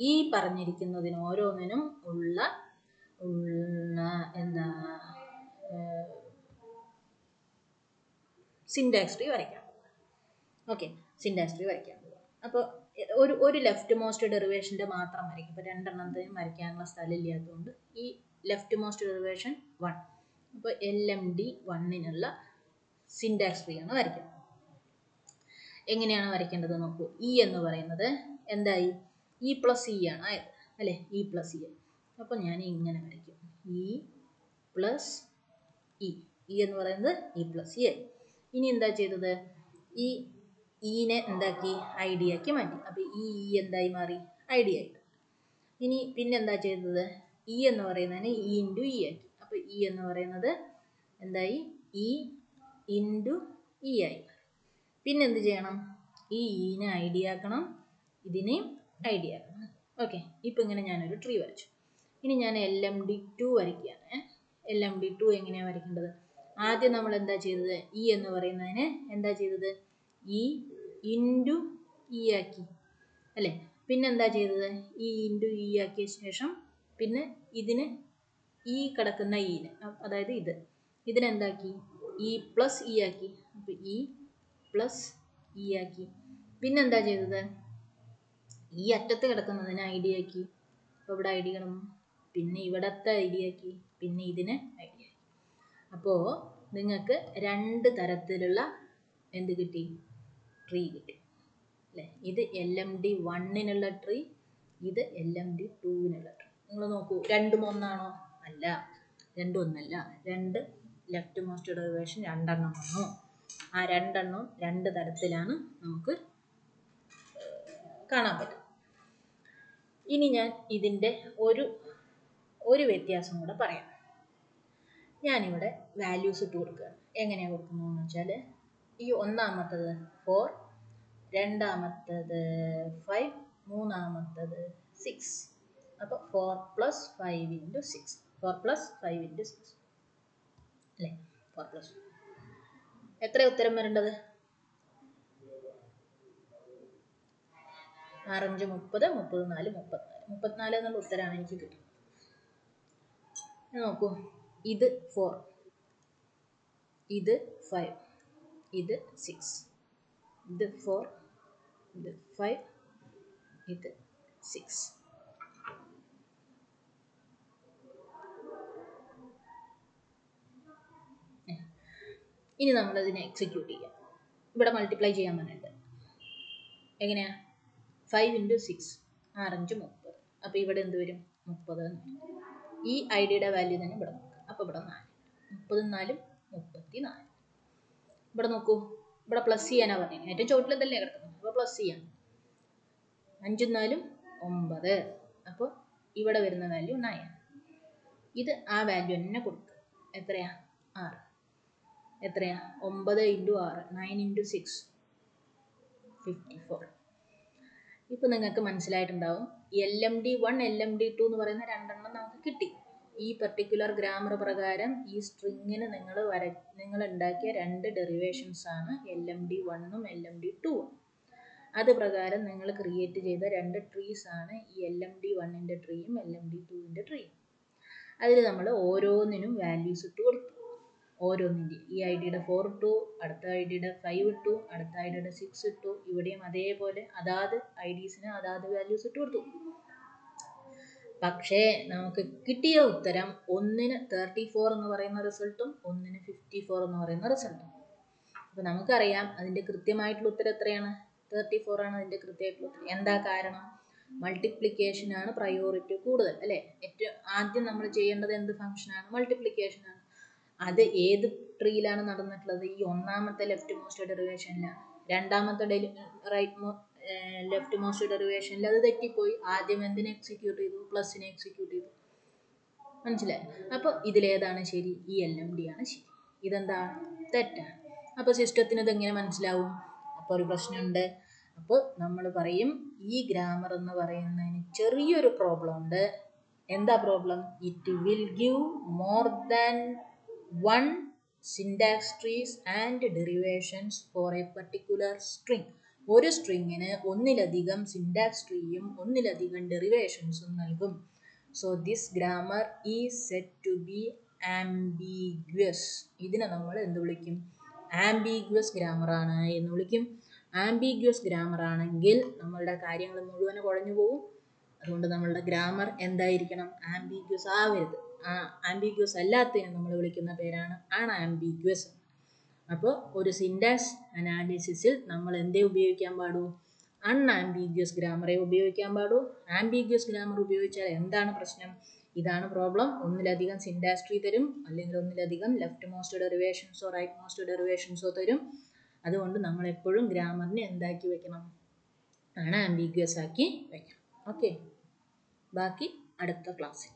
ഈ പറഞ്ഞിരിക്കുന്നതിന് ഓരോന്നിനും ഉള്ള എന്താ സിൻടാക്സ് ട്രീ വരയ്ക്കാം. ഓക്കെ, സിൻടാക്സ് ട്രീ വരയ്ക്കാം. അപ്പോൾ ഒരു ലെഫ്റ്റ് മോസ്റ്റ് ഡെറിവേഷൻ്റെ മാത്രം വരയ്ക്കും. ഇപ്പോൾ രണ്ടെണ്ണത്തിനും വരയ്ക്കാനുള്ള സ്ഥലം ഇല്ലാത്തതുകൊണ്ട് ഈ ലെഫ്റ്റ് മോസ്റ്റ് ഡെറിവേഷൻ 1. അപ്പോൾ LMD 1നുള്ള സിൻടാക്സ് ട്രീ ആണ് വരയ്ക്കുന്നത്. എങ്ങനെയാണ് വരയ്ക്കേണ്ടത് നോക്കൂ. ഇ എന്ന് പറയുന്നത് എന്തായി? ഇ പ്ലസ് ഇ ആണ് ആയത് അല്ലേ? E plus E. അപ്പോൾ ഞാൻ ഇങ്ങനെ വരയ്ക്കും. E plus E. ഇ എന്ന് പറയുന്നത് ഇ പ്ലസ് ഇ ആയി. ഇനി എന്താ ചെയ്തത്? ഈ ഇനെ എന്താക്കി? ഐ ഡി ആക്കി മാറ്റി. അപ്പോൾ ഈ എന്തായി മാറി? ഐ ഡി ആയിട്ട്. ഇനി പിന്നെ എന്താ ചെയ്തത്? ഇ എന്ന് പറയുന്നതിന് ഇ ഇൻറ്റു ഇ ആക്കി. അപ്പോൾ ഇ എന്ന് പറയുന്നത് എന്തായി? ഇ ഇൻറ്റു ഇ ആയി. പിന്നെ എന്ത് ചെയ്യണം? ഈ ഇനെ ഐ ഡി ആക്കണം, ഇതിനെയും ഐ ഡി ആക്കണം. ഓക്കെ, ഇപ്പം ഇങ്ങനെ ഞാനൊരു ട്രീ വരച്ചു. ഇനി ഞാൻ LMD2 വരയ്ക്കുകയാണ്. LMD2 എങ്ങനെയാണ് വരയ്ക്കേണ്ടത്? ആദ്യം നമ്മൾ എന്താ ചെയ്തത്? ഇ എന്ന് പറയുന്നതിന് എന്താ ചെയ്തത്? ഇ ഇൻറ്റു ഇ ആക്കി അല്ലേ? പിന്നെ എന്താ ചെയ്തത്? ഇ ഇൻറ്റു ഇ ആക്കിയ ശേഷം പിന്നെ ഇതിന് ഈ കിടക്കുന്ന ഇന്, അതായത് ഇതിനെന്താക്കി? ഇ പ്ലസ് ഇ ആക്കി. അപ്പോൾ ഇ പ്ലസ് ഇ ആക്കി. പിന്നെന്താ ചെയ്തത്? ഈ അറ്റത്ത് കിടക്കുന്നതിന് ഐ ഡി ആക്കി. അപ്പോൾ ഇവിടെ ഐ ഡി കിടന്നു. പിന്നെ ഇവിടത്തെ ഐ ഡി ആക്കി. പിന്നെ ഇതിന് ഐ ഡി ആക്കി. അപ്പോൾ നിങ്ങൾക്ക് രണ്ട് തരത്തിലുള്ള എന്ത് കിട്ടി? ട്രീ കിട്ടി അല്ലേ? ഇത് LMD1നുള്ള ട്രീ, ഇത് LMD2നുള്ള ട്രീ. നിങ്ങൾ നോക്കൂ, രണ്ടും ഒന്നാണോ? അല്ല, രണ്ടും ഒന്നല്ല. രണ്ട് ലെഫ്റ്റ് മോസ്റ്റ് ഡെറിവേഷൻ രണ്ടെണ്ണം വന്നു. ആ രണ്ടെണ്ണം രണ്ട് തരത്തിലാണ് നമുക്ക് കാണാൻ പറ്റും. ഇനി ഞാൻ ഇതിൻ്റെ ഒരു വ്യത്യാസം കൂടെ പറയാം. ഞാനിവിടെ വാല്യൂസ് ഇട്ട് കൊടുക്കുകയാണ്. എങ്ങനെയാണ് കൊടുക്കുന്നതെന്ന് വെച്ചാൽ, ഈ ഒന്നാമത്തത് 4, രണ്ടാമത്തത് 5, മൂന്നാമത്തത് 6. അപ്പോൾ 4 + 5 × 6. 4 + 5 × 6 അല്ലേ? 4 + 5. എത്ര ഉത്തരം വരേണ്ടത്? 6 × 5 = 30, 34, 34. 34 എന്നുള്ള ഉത്തരമാണ് എനിക്ക് കിട്ടുന്നത്. നോക്കൂ, ഇത് 4, ഇത് 5, ഇത് 6, ഇത് 4, ഇത് 5, ഇത് 6. ഇനി നമ്മളതിനെ എക്സിക്യൂട്ട് ചെയ്യാം. ഇവിടെ മൾട്ടിപ്ലൈ ചെയ്യാൻ പറഞ്ഞിട്ടുണ്ട്. എങ്ങനെയാ? 5 × 6, 6 × 30. അപ്പോൾ ഇവിടെ എന്ത് വരും? 30 എന്ന് വരും. ഈ ഐ ഡിയുടെ വാല്യൂ തന്നെ ഇവിടെ നോക്കാം. അപ്പോൾ ഇവിടെ 4. 30 × 4 = 34. ഇവിടെ നോക്കൂ, ഇവിടെ പ്ലസ് ചെയ്യാനാണ് പറഞ്ഞത്. ഏറ്റവും ചോട്ടിൽ ഇതല്ലേ കിടക്കുന്നത്? അപ്പോൾ പ്ലസ് ചെയ്യാം. 5 × 4 = 9. അപ്പോൾ ഇവിടെ വരുന്ന വാല്യൂ 9. ഇത് ആ വാല്യൂ തന്നെ കൊടുക്കുക. എത്രയാ? 6. എത്രയാ? 9 × 6, 9 × 6, 54. ഇപ്പോൾ നിങ്ങൾക്ക് മനസ്സിലായിട്ടുണ്ടാവും. LMD1, LMD2 എന്ന് പറയുന്ന രണ്ടെണ്ണം നമുക്ക് കിട്ടി. ഈ പെർട്ടിക്കുലർ ഗ്രാമർ പ്രകാരം ഈ സ്ട്രിങ്ങിന് നിങ്ങൾ ഉണ്ടാക്കിയ രണ്ട് ഡെറിവേഷൻസ് ആണ് LMD1ഉം LMD2ഉം. അത് പ്രകാരം നിങ്ങൾ ക്രിയേറ്റ് ചെയ്ത രണ്ട് ട്രീസ് ആണ് ഈ LMD1ൻ്റെ ട്രീയും LMD2ൻ്റെ ട്രീയും. അതിൽ നമ്മൾ ഓരോന്നിനും വാല്യൂസ് ഇട്ട് കൊടുത്തു. ഓരോന്നിൻ്റെ ഈ ഐ ഡിയുടെ 4 ഇട്ടു, അടുത്ത ഐ ഡിയുടെ 5 ഇട്ടു, അടുത്ത ഐ ഡിയുടെ 6 ഇട്ടു. ഇവിടെയും അതേപോലെ അതാത് ഐ ഡീസിന് അതാത് വാല്യൂസ് ഇട്ട് കൊടുത്തു. പക്ഷേ നമുക്ക് കിട്ടിയ ഉത്തരം ഒന്നിന് 34 എന്ന് പറയുന്ന റിസൾട്ടും ഒന്നിന് 54 എന്ന് പറയുന്ന റിസൾട്ടും. അപ്പോൾ നമുക്കറിയാം അതിൻ്റെ കൃത്യമായിട്ടുള്ള ഉത്തരം എത്രയാണ്? 34 ആണ് അതിൻ്റെ കൃത്യമായിട്ടുള്ള ഉത്തരം. എന്താ കാരണം? മൾട്ടിപ്ലിക്കേഷനാണ് പ്രയോറിറ്റി കൂടുതൽ അല്ലേ? ഏറ്റവും ആദ്യം നമ്മൾ ചെയ്യേണ്ടത് എന്ത് ഫംഗ്ഷനാണ്? മൾട്ടിപ്ലിക്കേഷനാണ്. അത് ഏത് ട്രീയിലാണ് നടന്നിട്ടുള്ളത്? ഈ ഒന്നാമത്തെ ലെഫ്റ്റ് മോസ്റ്റ് ഡെറിവേഷനിലാണ്. രണ്ടാമത്തെ ലെഫ്റ്റ് മോസ്റ്റ് ഡെറിവേഷനിൽ അത് തെറ്റിപ്പോയി. ആദ്യം എന്തിനെ എക്സിക്യൂട്ട് ചെയ്തു? പ്ലസിനെ എക്സിക്യൂട്ട് ചെയ്തു. മനസ്സിലായി? അപ്പോൾ ഇതിലേതാണ് ശരി? ഈ LMD ആണ് ശരി. ഇതെന്താ? തെറ്റാണ്. അപ്പോൾ സിസ്റ്റത്തിന് ഇതെങ്ങനെ മനസ്സിലാവും? അപ്പോൾ ഒരു പ്രശ്നമുണ്ട്. അപ്പോൾ നമ്മൾ പറയും ഈ ഗ്രാമർ എന്ന് പറയുന്നതിന് ചെറിയൊരു പ്രോബ്ലം ഉണ്ട്. എന്താ problem? It will give more than 1 syntax trees and derivations for a particular string. ഒരു സ്ട്രിങ്ങിന് ഒന്നിലധികം സിൻടാക്സ് ട്രീയും ഒന്നിലധികം ഡെറിവേഷൻസും നൽകും. So this grammar is set to be ambiguous. ഇതിനെ നമ്മൾ എന്ത് വിളിക്കും? ആംബിഗ്വസ് ഗ്രാമറാണ് എന്ന് വിളിക്കും. ആംബിഗ്വസ് ഗ്രാമർ ആണെങ്കിൽ നമ്മളുടെ കാര്യങ്ങൾ മുഴുവൻ കുഴഞ്ഞു പോകും. അതുകൊണ്ട് നമ്മളുടെ ഗ്രാമർ എന്തായിരിക്കണം? ആംബിഗ്വസ് ആവരുത്. ആംബിഗ്വസ് അല്ലാത്തതിനെ നമ്മൾ വിളിക്കുന്ന പേരാണ് അൺആംബിഗ്വസ്. അപ്പോൾ ഒരു സിൻടാക്സ് അനാലിസിസിൽ നമ്മൾ എന്തേ ഉപയോഗിക്കാൻ പാടൂ? അൺആംബിഗ്വസ് ഗ്രാമറെ ഉപയോഗിക്കാൻ പാടൂ. ആംബിഗ്വസ് ഗ്രാമർ ഉപയോഗിച്ചാൽ എന്താണ് പ്രശ്നം? ഇതാണ് പ്രോബ്ലം. ഒന്നിലധികം സിൻടാക്സ് ട്രീ തരും, അല്ലെങ്കിൽ ഒന്നിലധികം ലെഫ്റ്റ് മോസ്റ്റ് ഡെറിവേഷൻസോ റൈറ്റ് മോസ്റ്റ് ഡെറിവേഷൻസോ തരും. അതുകൊണ്ട് നമ്മൾ എപ്പോഴും ഗ്രാമറിനെ എന്താക്കി വെക്കണം? അൺആംബിഗ്വസ് ആക്കി വെക്കണം. ഓക്കെ, ബാക്കി അടുത്ത ക്ലാസ്സിൽ.